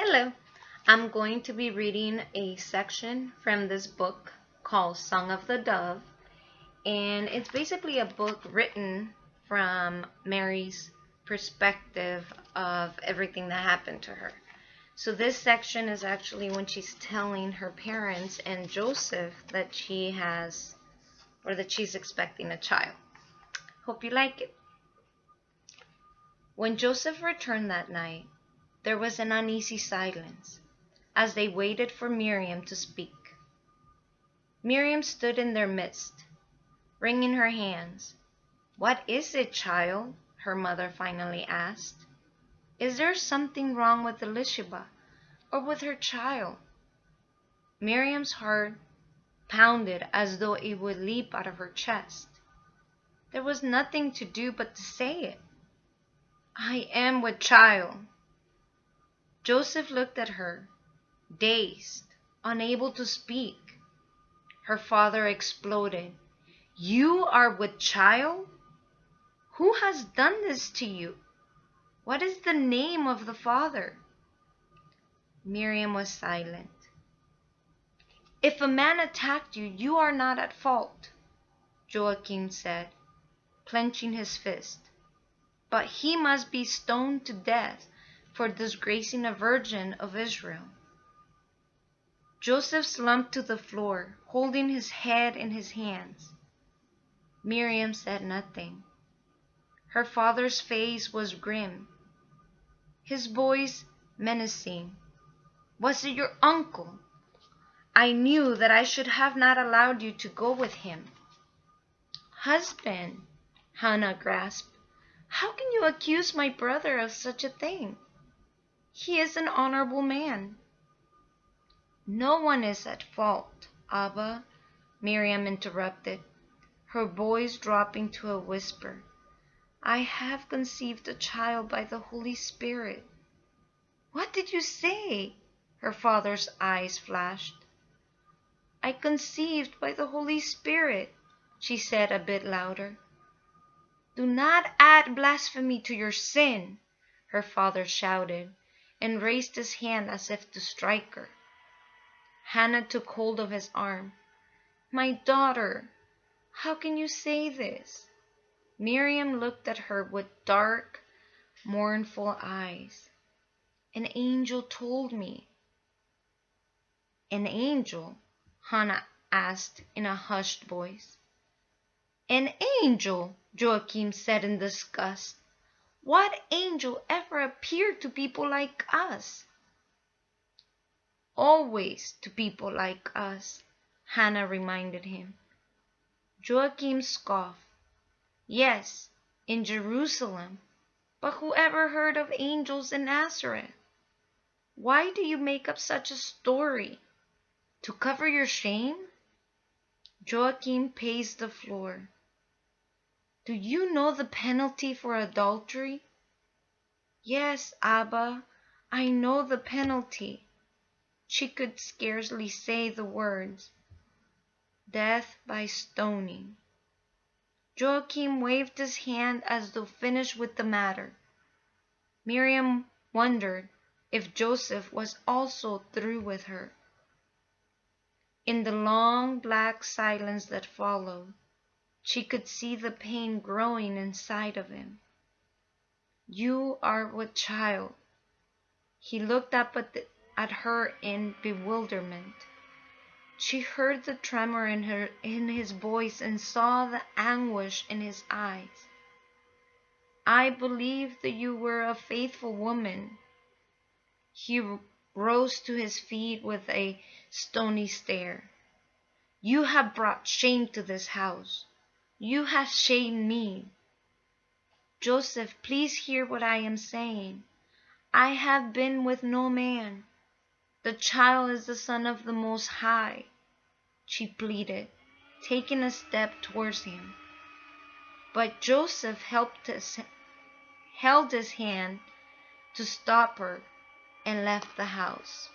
Hello, I'm going to be reading a section from this book called Song of the Dove, and it's basically a book written from Mary's perspective of everything that happened to her. So this section is actually when she's telling her parents and Joseph that she's expecting a child. Hope you like it. When Joseph returned that night, there was an uneasy silence as they waited for Miriam to speak. Miriam stood in their midst, wringing her hands. "What is it, child?" her mother finally asked. "Is there something wrong with Elisheba or with her child?" Miriam's heart pounded as though it would leap out of her chest. There was nothing to do but to say it. "I am with child." Joseph looked at her, dazed, unable to speak. Her father exploded. "You are with child? Who has done this to you? What is the name of the father?" Miriam was silent. "If a man attacked you, you are not at fault," Joachim said, clenching his fist. "But he must be stoned to death for disgracing a virgin of Israel." Joseph slumped to the floor, holding his head in his hands. Miriam said nothing. Her father's face was grim, his voice menacing. "Was it your uncle? I knew that I should have not allowed you to go with him." "Husband," Hannah grasped, "how can you accuse my brother of such a thing? He is an honorable man." "No one is at fault, Abba," Miriam interrupted, her voice dropping to a whisper. "I have conceived a child by the Holy Spirit." "What did you say?" Her father's eyes flashed. "I conceived by the Holy Spirit," she said a bit louder. "Do not add blasphemy to your sin," her father shouted, and raised his hand as if to strike her. Hannah took hold of his arm. "My daughter, how can you say this?" Miriam looked at her with dark, mournful eyes. "An angel told me." "An angel?" Hannah asked in a hushed voice. "An angel!" Joachim said in disgust. "What angel ever appeared to people like us?" "Always to people like us," Hannah reminded him. Joachim scoffed. "Yes, in Jerusalem, but who ever heard of angels in Nazareth? Why do you make up such a story? To cover your shame?" Joachim paced the floor. "Do you know the penalty for adultery?" "Yes, Abba, I know the penalty." She could scarcely say the words. "Death by stoning." Joachim waved his hand as though finished with the matter. Miriam wondered if Joseph was also through with her. In the long black silence that followed, she could see the pain growing inside of him. "You are with child." He looked up at her in bewilderment. She heard the tremor in his voice and saw the anguish in his eyes. "I believed that you were a faithful woman." He rose to his feet with a stony stare. "You have brought shame to this house. You have shamed me." "Joseph, please hear what I am saying. I have been with no man. The child is the Son of the Most High," she pleaded, taking a step towards him. But Joseph held his hand to stop her and left the house.